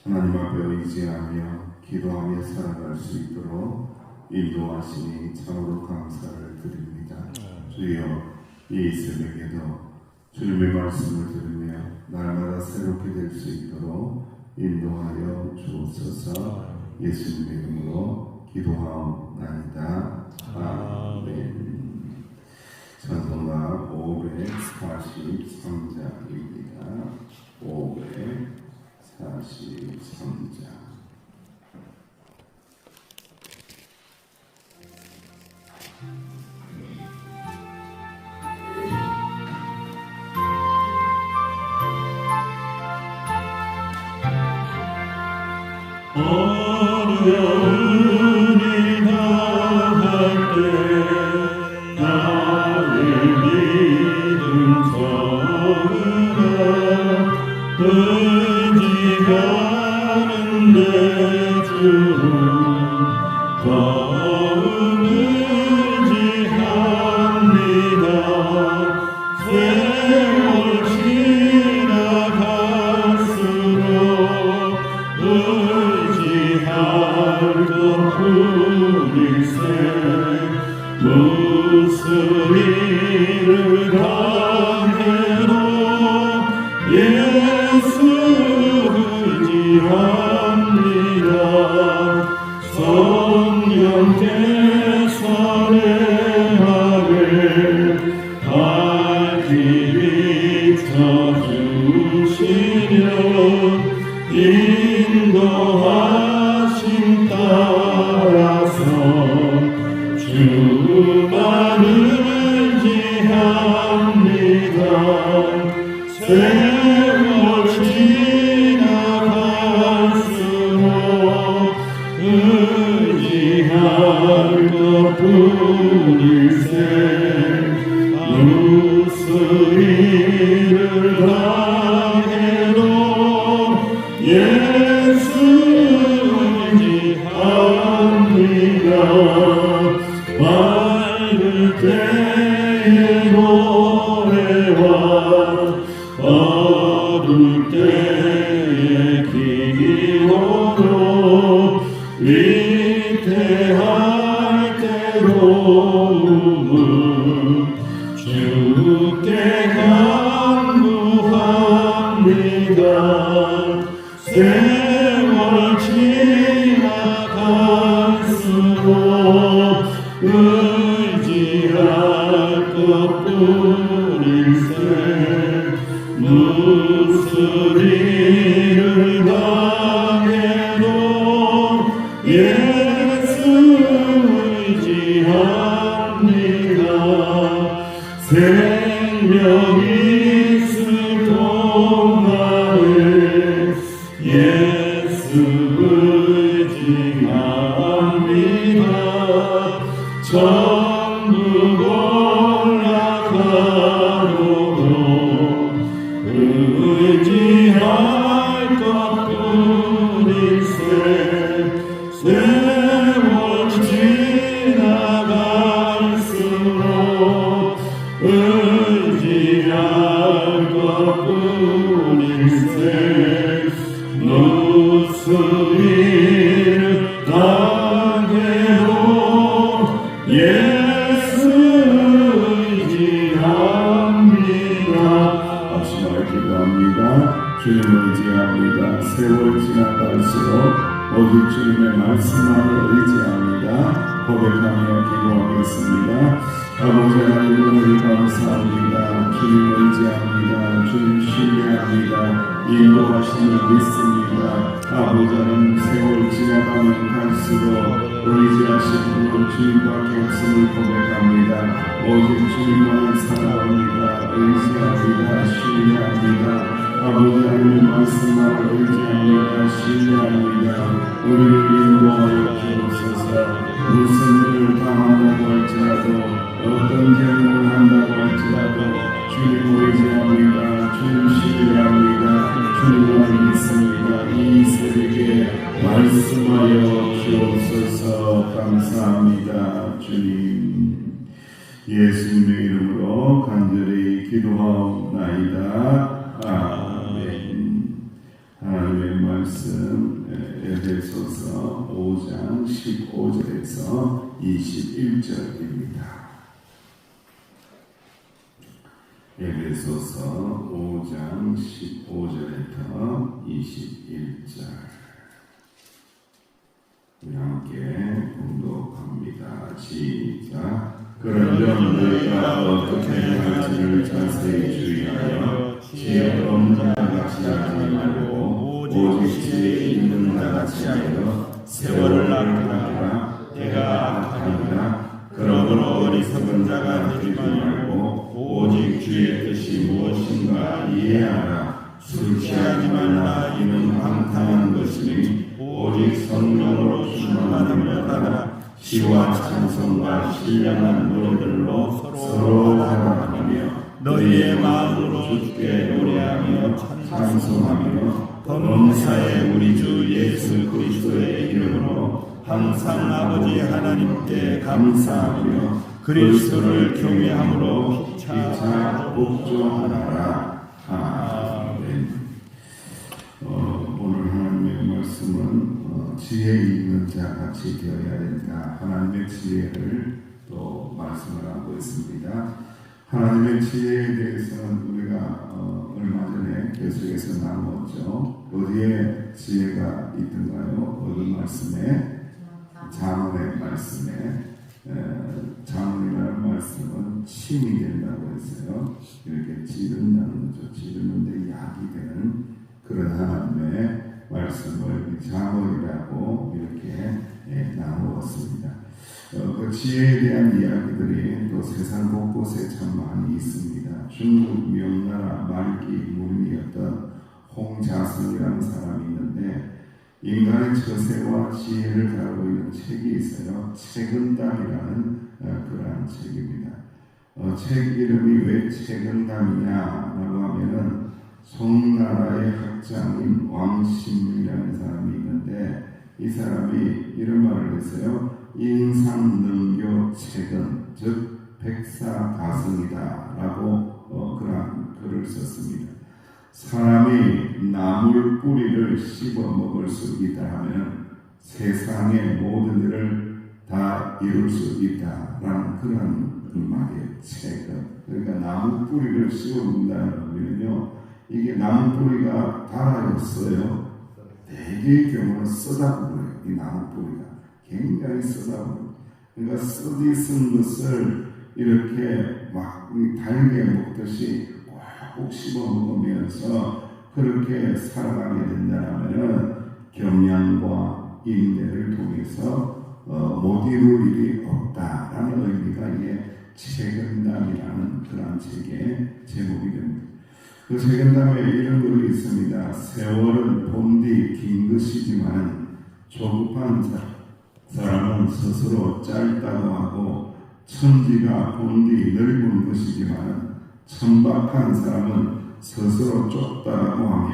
하나님 앞에 의지하며 기도하며 살아갈 수 있도록 인도하시니 참으로 감사를 드립니다. 주여, 이 새벽에도 주님의 말씀을 들으며 날마다 새롭게 될 수 있도록 인도하여 주옵소서. 예수님의 이름으로 기도하옵나이다. 아멘. 찬송가 543장입니다. 543장. 어려운 일 당할 때 나의 믿음 서으라 의지하는데 주는 더욱 의지합니다. 세월 지나갈수록 의지할 것뿐일세. 무슨 일을 당해도 예수 의지합니다. 성령께서 내 맘을 밝히 비춰주시려 인도하심 따라서 주만 의지합니다. 세월 지나갈수록 의지할 것뿐일세. 무슨 일을 당해도 예수 의지합니다. 맑을 때의 노래와 어두울 때의 기도로 위태할 때로움은 주께 간구합니다. 세월 지나갈수록 의지할 것뿐일세. 무슨 일을 당해도 예수 의지합니다. 생명이 있을 동안에 예수 의지합니다. 천국 올라가도록 의지할 것뿐일세. 세월 지나갈수록 의지할 것뿐일세. 무슨 일을 당해도 예수 의지합니다. 마지막에 기도합니다. 주님 의지합니다. 세월 지나갈수록 오직 주님의 말씀만을 의지합니다. 고백하며 기도하겠습니다. 아버지 하나님, 오늘 감사합니다. 주님 의지합니다. 주님 신뢰합니다. 인도하심을 믿습니다. 아버지는 세월 지나가면 갈수록 의지하신 분은 주님밖에 없음을 고백합니다. 오직 주님만을 사랑합니다. 의지합니다. 신뢰합니다. 아버지 하나님 말씀만을 의지합니다. 신뢰합니다. 우리를 인도하여 주옵소서. 무슨 일을 당한다고 할지라도 어떤 경험을 한다고 할지라도 주님 의지합니다. 주님 신뢰합니다. 주님만 믿습니다. 이 새벽에 말씀하여 주옵소서. 감사합니다. 주님, 예수님의 이름으로 간절히 기도하옵나이다. 아멘. 하나님의 말씀 말씀 에베소서 5장 15절에서 21절입니다. 에베소서 5장 15절부터 21절 우리 함께 공독합니다. 시작. 그런즉 너희가 어떻게 행할지를 자세히 주의하여 지혜 없는 자 같이 하지 말고 오직 지혜 있는 자 같이 하여 세월을 아끼라. 때가 악하니라. 그러므로 어리석은 자가 되지 말고 오직 주의 뜻이 무엇인가 이해하라. 술 취하지 말라. 이는 방탕한 것이니 오직 성령으로 충만함을 받아라. 시와 찬송과 신령한 노래들로 서로 화답하며 너희의 마음으로 주께 노래하며 찬송하며 범사에 우리 주 예수 그리스도의 이름으로 항상 아버지 하나님께 감사하며 그리스도를 경외함으로 피차 복종하라. 아멘. 오늘 하나님의 말씀은 지혜 있는 자 같이 되어야 된다. 하나님의 지혜를 또 말씀을 하고 있습니다. 하나님의 지혜에 대해서는 우리가 얼마 전에 계속해서 나누었죠. 어디에 지혜가 있던가요? 어느 말씀에? 잠언의 말씀에. 잠언이라는 말씀은 침이 된다고 했어요. 이렇게 찌른다는 거죠. 찌르는데 약이 되는 그런 하나님의 말씀을 잠언이라고 이렇게 나누었습니다. 그 지혜에 대한 이야기들이 또 세상 곳곳에 참 많이 있습니다. 중국 명나라 말기 문인이었던 홍자선이라는 사람이 있는데 인간의 처세와 지혜를 다루고 있는 책이 있어요. 책은담이라는 그러한 책입니다. 책 이름이 왜 책은담이냐라고 하면은 송나라의 학자인 왕심이라는 사람이 있는데 이 사람이 이런 말을 했어요. 인상능교 책은 즉 백사가성이다 라고 그런 글을 썼습니다. 사람이 나물 뿌리를 씹어 먹을 수 있다 하면 세상의 모든 일을 다 이룰 수 있다라는 그런 말이에요. 책은. 그러니까 나무 뿌리를 씹어 먹는다는 거면요, 이게 나무 뿌리가 달아졌어요. 대개의 경우는 쓰다보고요. 이 나무 뿌리가 굉장히 쓰다보고. 그러니까 쓰디 쓴 것을 이렇게 막 달게 먹듯이 꼭 씹어 먹으면서 그렇게 살아가게 된다면 경량과 인내를 통해서 못 이룰 일이 없다라는 의미가 이게 책은담이라는 그런 책의 제목이 됩니다. 그 책은담에 이런 글이 있습니다. 세월은 본디 긴 것이지만 조급한 사람은 스스로 짧다고 하고 천지가 본디 넓은 것이지만 천박한 사람은 스스로 좁다고 하며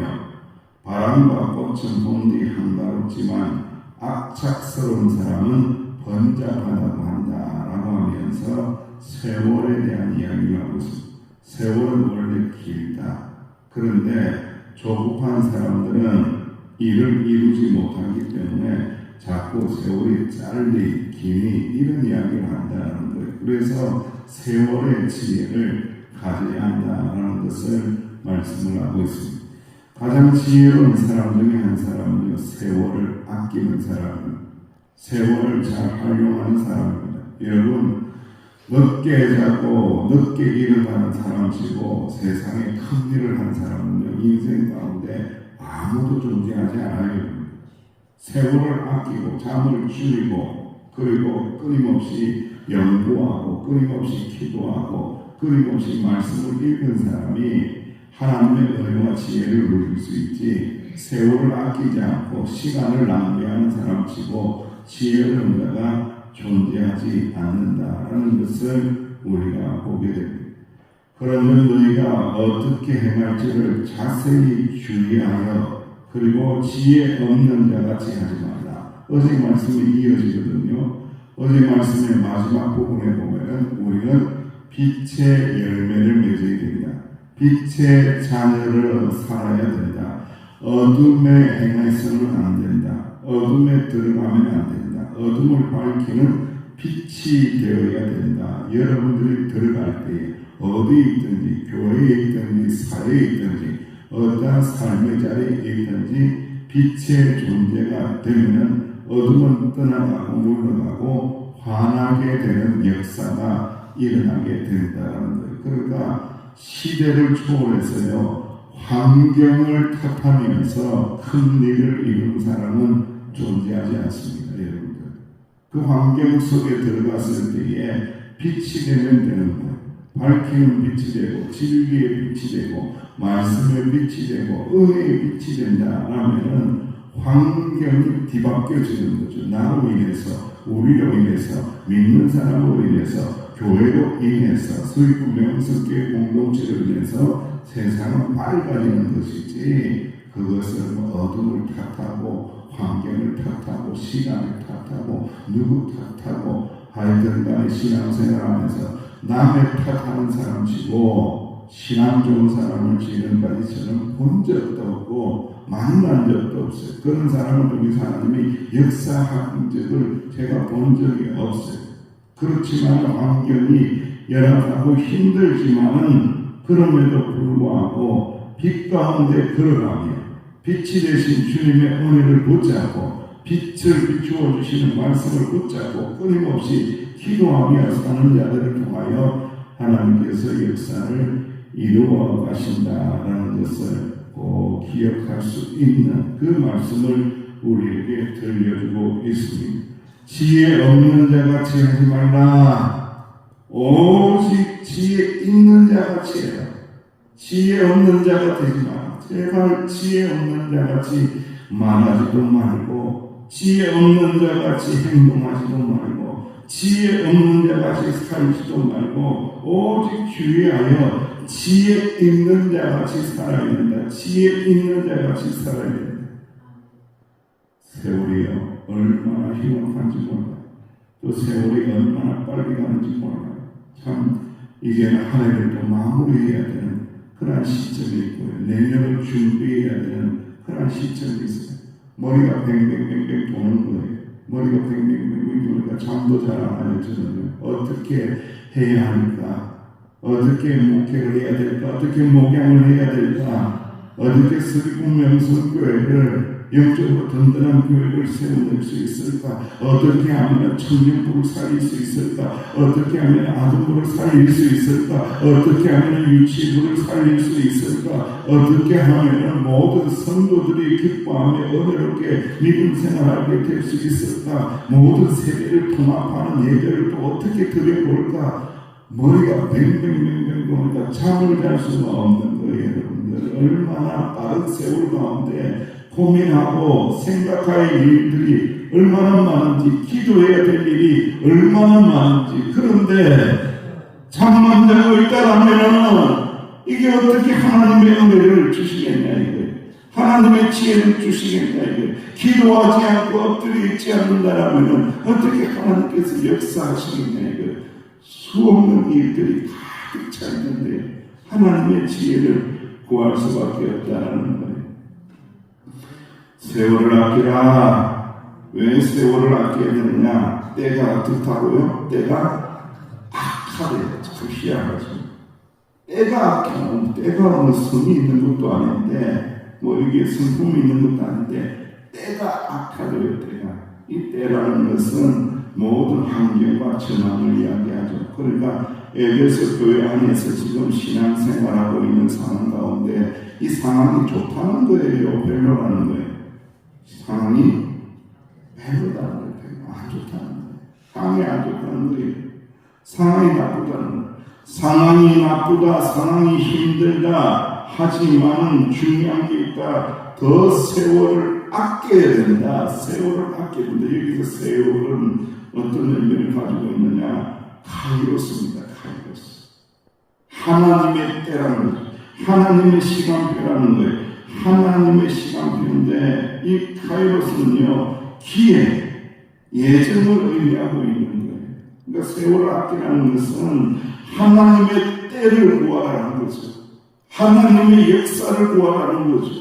바람과 꽃은 본디 한가롭지만 악착스러운 사람은 번잡하다고 한다라고 하면서 세월에 대한 이야기를 하고 있습니다. 세월은 원래 길다. 그런데 조급한 사람들은 일을 이루지 못하기 때문에 자꾸 세월이 짧리 기니 이런 이야기를 한다는 거예요. 그래서 세월의 지혜를 가져야 한다는 것을 말씀을 하고 있습니다. 가장 지혜로운 사람 중에 한 사람은요, 세월을 아끼는 사람입니다. 세월을 잘 활용하는 사람입니다. 여러분, 늦게 자고 늦게 일어나는 사람이고 세상에 큰 일을 한 사람은요, 인생 가운데 아무도 존재하지 않아요. 세월을 아끼고 잠을 줄이고 그리고 끊임없이 연구하고 끊임없이 기도하고 끊임없이 말씀을 읽은 사람이 하나님의 은혜와 지혜를 누릴 수 있지, 세월을 아끼지 않고 시간을 낭비하는 사람치고 지혜의 은혜가 존재하지 않는다라는 것을 우리가 보게 됩니다. 그러면 너희가 어떻게 행할지를 자세히 주의하여 그리고 지혜 없는 자같이 하지 말라. 어제 말씀이 이어지거든요. 어제 말씀의 마지막 부분에 보면 우리는 빛의 열매를 맺어야 된다. 빛의 자녀를 살아야 된다. 어둠에 행해서는 안 된다. 어둠에 들어가면 안 된다. 어둠을 밝히는 빛이 되어야 된다. 여러분들이 들어갈 때 어디에 있든지 교회에 있든지 사회에 있든지 어떠한 삶의 자리에 있든지 빛의 존재가 되면 어둠은 떠나가고 물러가고 환하게 되는 역사가 일어나게 된다는 거예요. 그러니까 시대를 초월해서요 환경을 탓하면서 큰 일을 이룬 사람은 존재하지 않습니다. 여러분들 그 환경 속에 들어갔을 때에 빛이 되면 되는 거예요. 밝히는 빛이 되고 진리의 빛이 되고 말씀의 빛이 되고 은혜의 빛이 된다 하면은 환경이 뒤바뀌어지는 거죠. 나로 인해서 우리로 인해서 믿는 사람으로 인해서 교회로 인해서 서귀포 명성교회 공동체로 인해서 세상은 밝아지는 것이지 그것을 어둠을 탓하고 환경을 탓하고 시간을 탓하고 누구 탓하고 하여튼 간에 신앙생활하면서 남의 탓하는 사람 치고 신앙 좋은 사람을 지금까지 저는 본 적도 없고 만난 적도 없어요. 그런 사람을 통해서 하나님이 역사한 적을 제가 본 적이 없어요. 그렇지만 환경이 열악하고 힘들지만은 그럼에도 불구하고 빛 가운데 걸어가며 빛이 되신 주님의 은혜를 붙잡고 빛을 비추어 주시는 말씀을 붙잡고 끊임없이 기도하며 사는 자들을 통하여 하나님께서 역사를 이루어 가신다라는 것을 꼭 기억할 수 있는 그 말씀을 우리에게 들려주고 있습니다. 지혜 없는 자같이 하지 말라. 오직 지혜 있는 자같이 해라. 지혜 없는 자가 되지 마라. 제발 지혜 없는 자같이 말하지도 말고 지혜 없는 자같이 행동하지도 말고 지혜 없는 자같이 살지도 말고 오직 주의하여 지혜 있는 자같이 살아야 된다. 지혜 있는 자같이 살아야 된다. 세월이요 얼마나 흉악한지 몰라. 또 세월이 얼마나 빨리 가는지 몰라. 참 이제는 한 해를 또 마무리해야 되는 그런 시점이 있고요. 내년을 준비해야 되는 그런 시점이 있어요. 머리가 뱅뱅뱅뱅 도는 거예요. 머리가 뱅뱅뱅뱅 도니까 잠도 잘 안 와요. 저는 어떻게 해야 할까? 어떻게 목회를 해야 될까? 어떻게 목양을 해야 될까? 어떻게 서귀포 명성교회를 영적으로 든든한 교회를 세워낼 수 있을까? 어떻게 하면 청년부를 살릴 수 있을까? 어떻게 하면 아동부를 살릴 수 있을까? 어떻게 하면 유치부를 살릴 수 있을까? 어떻게 하면 모든 성도들이 기뻐하며 은혜롭게 믿음 생활하게 될 수 있을까? 모든 세대를 통합하는 예배를 또 어떻게 드려볼까? 머리가 뱅뱅뱅뱅 도니까 잠을 잘 수가 없는 거예요. 여러분들 얼마나 빠른 세월 가운데 고민하고 생각할 일들이 얼마나 많은지 기도해야 될 일이 얼마나 많은지 그런데 잠만 자고 있다라면 이게 어떻게 하나님의 은혜를 주시겠냐 이거예요. 하나님의 지혜를 주시겠냐 이거예요. 기도하지 않고 엎드려 있지 않는다라면 어떻게 하나님께서 역사하시겠냐 이거예요. 수없는 일들이 가득 차 있는데 하나님의 지혜를 구할 수밖에 없다는 거예요. 세월을 아끼라. 왜 세월을 아껴야 되느냐? 때가 어떻다고요? 때가 악하대요. 참 희한하죠. 때가 악하면 때가 뭐 성이 있는 것도 아닌데 뭐 이게 성품이 있는 것도 아닌데 때가 악하대요. 때가. 이 때라는 것은 모든 환경과 전환을 이야기하죠. 그러니까 에베소 교회 안에서 지금 신앙생활하고 있는 상황 가운데 이 상황이 좋다는 거예요. 별로라는 거예요. 상황이 별로다는 거예요. 안 좋다는 거예요. 상황이 안 좋다는 거예요. 상황이 나쁘다는 거예요. 상황이 나쁘다, 상황이 힘들다 하지만 중요한 게 있다. 더 세월을 아껴야 된다. 세월을 아껴야 된다. 여기서 세월은 어떤 의미를 가지고 있느냐? 카이로스입니다. 카이로스. 하나님의 때라는 거죠. 하나님의 시간표라는 거예요. 하나님의 시간표인데 이 카이로스는요 기회, 예정을 의미하고 있는 거예요. 그러니까 세월을 아끼라는 것은 하나님의 때를 구하라는 거죠. 하나님의 역사를 구하라는 거죠.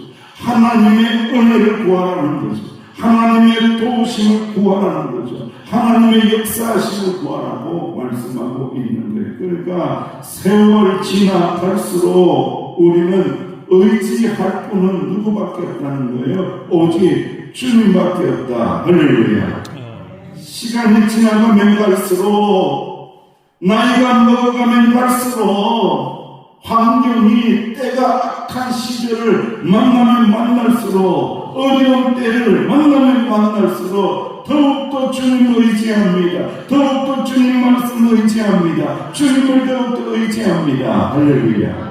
하나님의 은혜를 구하라는 거죠. 하나님의 도우심을 구하라는 거죠. 하나님의 역사하심을 구하라고 말씀하고 있는 거예요. 그러니까 세월 지나갈수록 우리는 의지할 분은 누구밖에 없다는 거예요. 오직 주님밖에 없다. 할렐루야. 시간이 지나가면 갈수록, 나이가 먹어가면 갈수록, 환경이 때가 악한 시절을 만나면 만날수록, 어려운 때를 만나면 만날수록 더욱더 주님을 의지합니다. 더욱더 주님 말씀을 의지합니다. 주님을 더욱더 의지합니다. 할렐루야.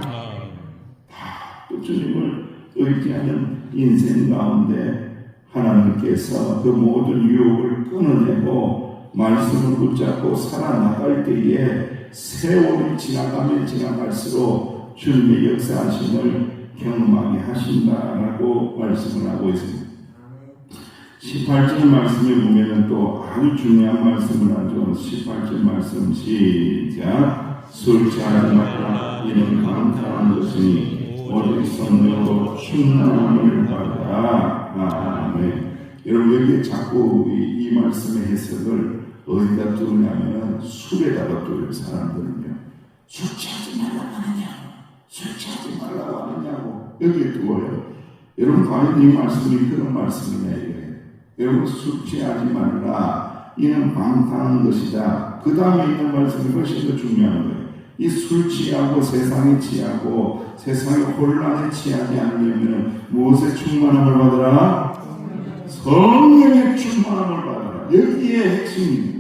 또 주님을 의지하는 인생 가운데 하나님께서 그 모든 유혹을 끊어내고 말씀을 붙잡고 살아나갈 때에 세월이 지나가면 지나갈수록 주님의 역사하심을 경험하게 하신다라고 말씀을 하고 있습니다. 18절 말씀에 보면 또 아주 중요한 말씀을 하죠. 18절 말씀 시작. 술 취하지 말라. 이는 강탈한 것이니 오직 성령으로 충만함을 받으라. 아멘. 여러분 여기에 자꾸 이 말씀의 해석을 어디다 두냐면 술에다가 두는 사람들은요. 술 취하지 말라고 하느냐, 술 취하지 말라고 하느냐고 여기에 두어요. 여러분 과연 이 말씀이 그런 말씀이냐. 여러분 술 취하지 말라. 이는 방탕한 것이다. 그 다음에 있는 말씀이 훨씬 더 중요한 거예요. 이 술 취하고 세상에 취하고 세상의 혼란에 취하지 않으려면 무엇에 충만함을 받으라? 성령의 충만함을 받으라. 여기에 핵심입니다.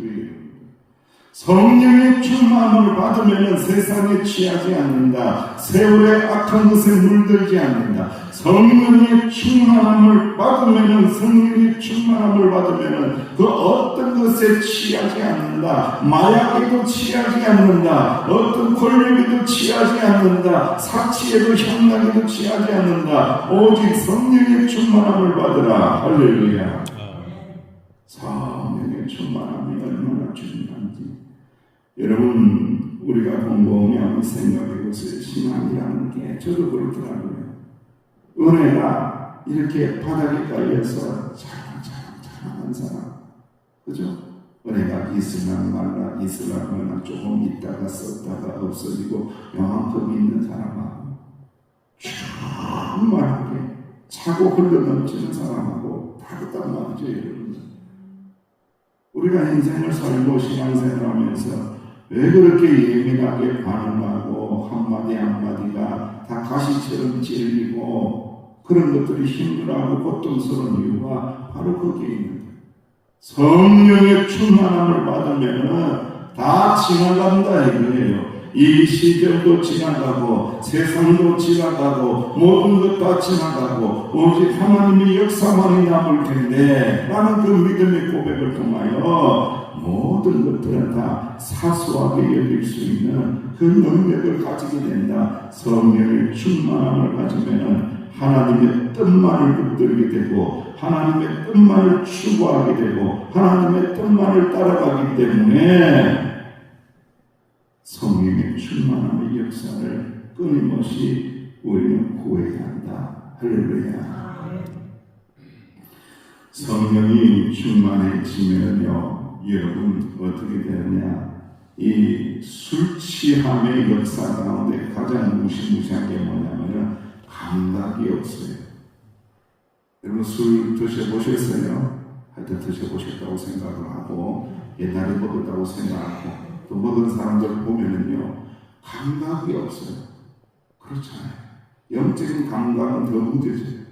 성령의 충만함을 받으면 세상에 취하지 않는다. 세월의 악한 것에 물들지 않는다. 성령의 충만함을 받으면 성령의 충만함을 받으면 그 어떤 것에 취하지 않는다. 마약에도 취하지 않는다. 어떤 권력에도 취하지 않는다. 사치에도 향락에도 취하지 않는다. 오직 성령의 충만함을 받으라. 할렐루야. 성령의 충만함이 얼마나 중요한지 여러분 우리가 곰곰이 한번 생각해보세요. 신앙이라는 게 저도 그렇더라고요. 은혜가 이렇게 바닥에 깔려서 자랑한 사람, 그죠? 은혜가 있으나 말라 있으나 조금 있다가 썼다가 없어지고 영향력이 있는 사람하고 충만하게 차고 흘러넘치는 사람하고 다르단 말이죠. 여러분 우리가 인생을 살고 신앙생활하면서 왜 그렇게 예민하게 반응하고 한마디 한마디가 다 가시처럼 찔리고 그런 것들이 힘들어하고 고통스러운 이유가 바로 거기에 있는 거예요. 성령의 충만함을 받으면 다 지나간다 이거예요. 이 시절도 지나가고 세상도 지나가고 모든 것 다 지나가고 오직 하나님의 역사만이 남을 텐데 라는 그 믿음의 고백을 통하여 모든 것들은 다 사소하게 여길 수 있는 그 능력을 가지게 된다. 성령의 충만함을 가지면 하나님의 뜻만을 붙들게 되고 하나님의 뜻만을 추구하게 되고 하나님의 뜻만을 따라가기 때문에 성령의 충만함의 역사를 끊임없이 우리는 구해야 한다. 할렐루야. 성령이 충만해지면요 여러분 어떻게 되느냐, 이 술 취함의 역사 가운데 가장 무시무시한 게 뭐냐면 감각이 없어요. 여러분 술 드셔보셨어요? 하여튼 드셔보셨다고 생각을 하고 옛날에 먹었다고 생각하고 또 먹은 사람들 보면은요 감각이 없어요. 그렇잖아요. 영적인 감각은 더 무뎌져요.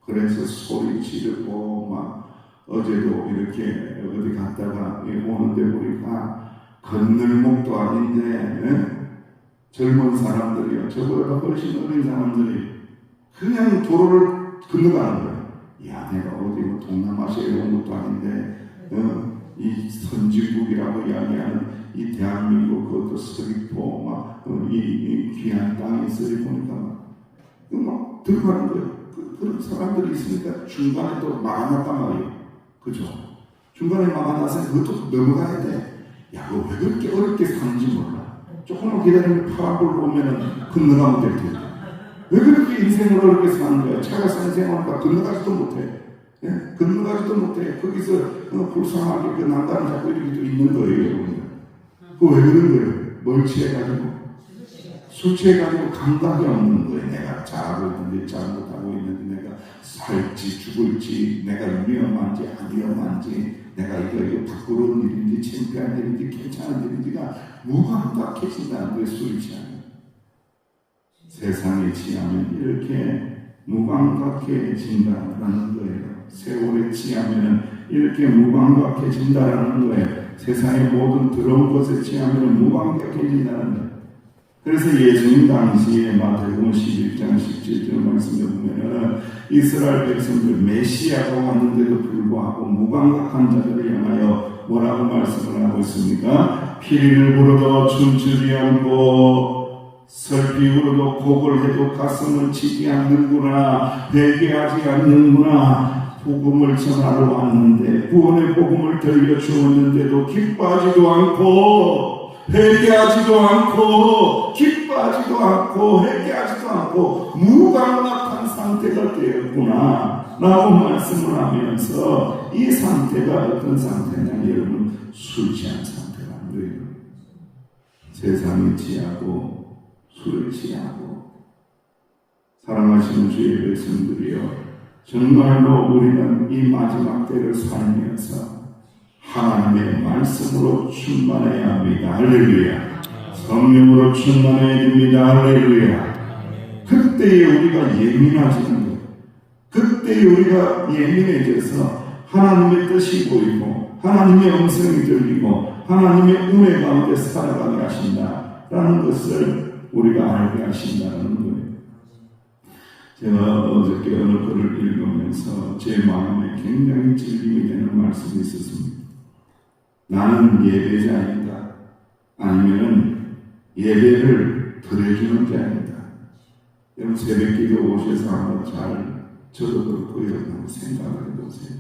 그래서 소리 지르고 막 어제도 이렇게 어디 갔다가 오는데 보니까 건널목도 아닌데 젊은 사람들이요 저보다 훨씬 어린 사람들이 그냥 도로를 건너가는 거예요. 야 내가 어디 뭐 동남아시아에 온 것도 아닌데 이 선진국이라고 이야기하는 이 대한민국 그것도 서귀포 막 이 귀한 땅에 있으니 보니까 막 들어가는 거예요. 그런 사람들이 있으니까 중간에 또 막아놨단 말이에요. 그죠? 중간에 막아놔서 그것도 넘어가야 돼. 야, 너 왜 그렇게 어렵게 사는지 몰라. 조금만 기다리면 파란불 보면은 건너가면 될 텐데. 왜 그렇게 인생을 어렵게 사는 거야? 차가 산 생활하니까 건너가지도 못해. 예? 건너가지도 못해. 거기서 불쌍하게 그 난간을 잡고 이렇게 또 있는 거예요, 여러분. 그거 왜 그런 거예요? 뭘 취해가지고? 술 취해가지고 감각이 없는 거예요. 내가 잘하고 있는데 잘못하고 있는데 내가 살지 죽을지 내가 위험한지 안 위험한지 내가 이거 부끄러운 일인지 창피한 일인지 괜찮은 일인지가 무감각해진다는 거예요. 술을 취하면. 세상에 취하면 이렇게 무감각해진다는 거예요. 세월에 취하면 이렇게 무감각해진다는 거예요. 세상의 모든 더러운 것에 취하면 무감각해진다는 거예요. 그래서 예수님 당시에 마태복음 11장 17절 말씀에 보면은 이스라엘 백성들 메시아가 왔는데도 불구하고 무감각한 자들을 향하여 뭐라고 말씀을 하고 있습니까? 피리를 부르도 춤추지 않고 설피 울어도 곡을 해도 가슴을 치지 않는구나. 회개하지 않는구나. 복음을 전하러 왔는데 구원의 복음을 들려주었는데도 기뻐하지도 않고 회개하지도 않고 기뻐하지도 않고 회개하지도 않고 무감각한 상태가 되었구나 라고 말씀을 하면서 이 상태가 어떤 상태냐 여러분 술 취한 상태라는 거예요. 세상에 취하고 술을 취하고 사랑하시는 주의 백성들이여 정말로 우리는 이 마지막 때를 살면서 하나님의 말씀으로 충만해야 합니다. 할렐루야. 성령으로 충만해야 됩니다. 할렐루야. 그때에 우리가 예민해지는 거예요. 그때에 우리가 예민해져서 하나님의 뜻이 보이고 하나님의 음성이 들리고 하나님의 은혜 가운데 살아가게 하신다라는 것을 우리가 알게 하신다는 거예요. 제가 어저께 어느 글을 읽으면서 제 마음에 굉장히 질림이 되는 말씀이 있었습니다. 나는 예배자인가? 아니면 예배를 드려주는 자인가? 여러분 새벽기도 오셔서 한번 잘 저도 그렇고 여러분 생각을 해보세요.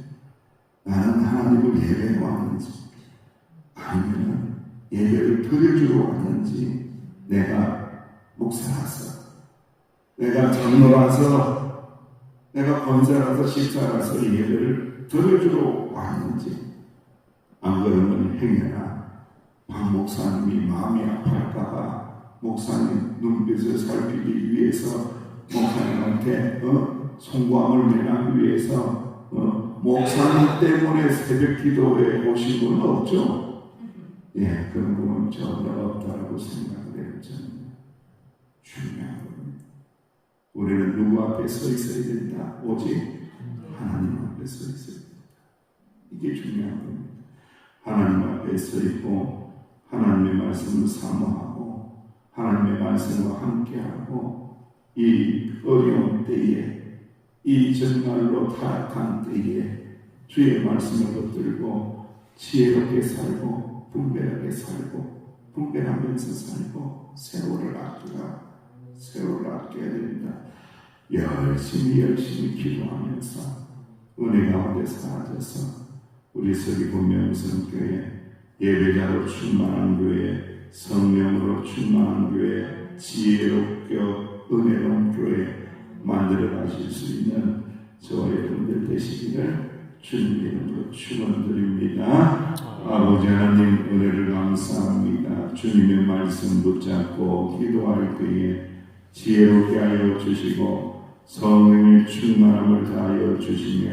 나는 하나님을 예배하러 왔는지 아니면 예배를 드려주러 왔는지 내가 목사라서 내가 장로라서 내가 권사라서 집사라서 예배를 드려주러 왔는지 안 그러면 행여나 박 목사님이 마음이 아플까봐 목사님 눈빛을 살피기 위해서 목사님한테 송구함을 내기 위해서 목사님 때문에 새벽 기도에 오신 분은 없죠? 예, 그런 분은 전혀 없다고 생각을 해요. 중요한 겁니다. 우리는 누구 앞에 서 있어야 된다? 오직 하나님 앞에 서 있어야 된다. 이게 중요한 겁니다. 하나님 앞에 서 있고 하나님의 말씀을 사모하고 하나님의 말씀과 함께하고 이 어려운 때에 이 정말로 타락한 때에 주의 말씀을 붙들고 지혜롭게 살고 분별하게 살고 분별하면서 살고 세월을 아껴야 된다. 열심히 기도하면서 은혜 가운데 사라져서 우리 서귀포 명성교회 예배자로 충만한 교회 성령으로 충만한 교회 지혜롭고 은혜로운 교회 만들어 가실 수 있는 저와 여러분들 되시기를 주님 이름으로 축원드립니다. 아버지 하나님 은혜를 감사합니다. 주님의 말씀 붙잡고 기도할 때에 지혜롭게 하여 주시고 성령의 충만함을 다하여 주시며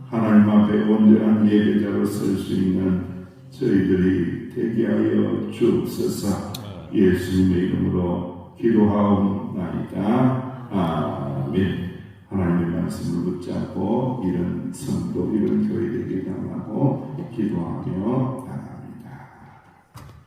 하나님 앞에 온전한 예배자로 설 수 있는 저희들이 되게 하여 주옵소서. 예수님의 이름으로 기도하옵나이다. 아멘. 하나님의 말씀을 붙잡고 이런 성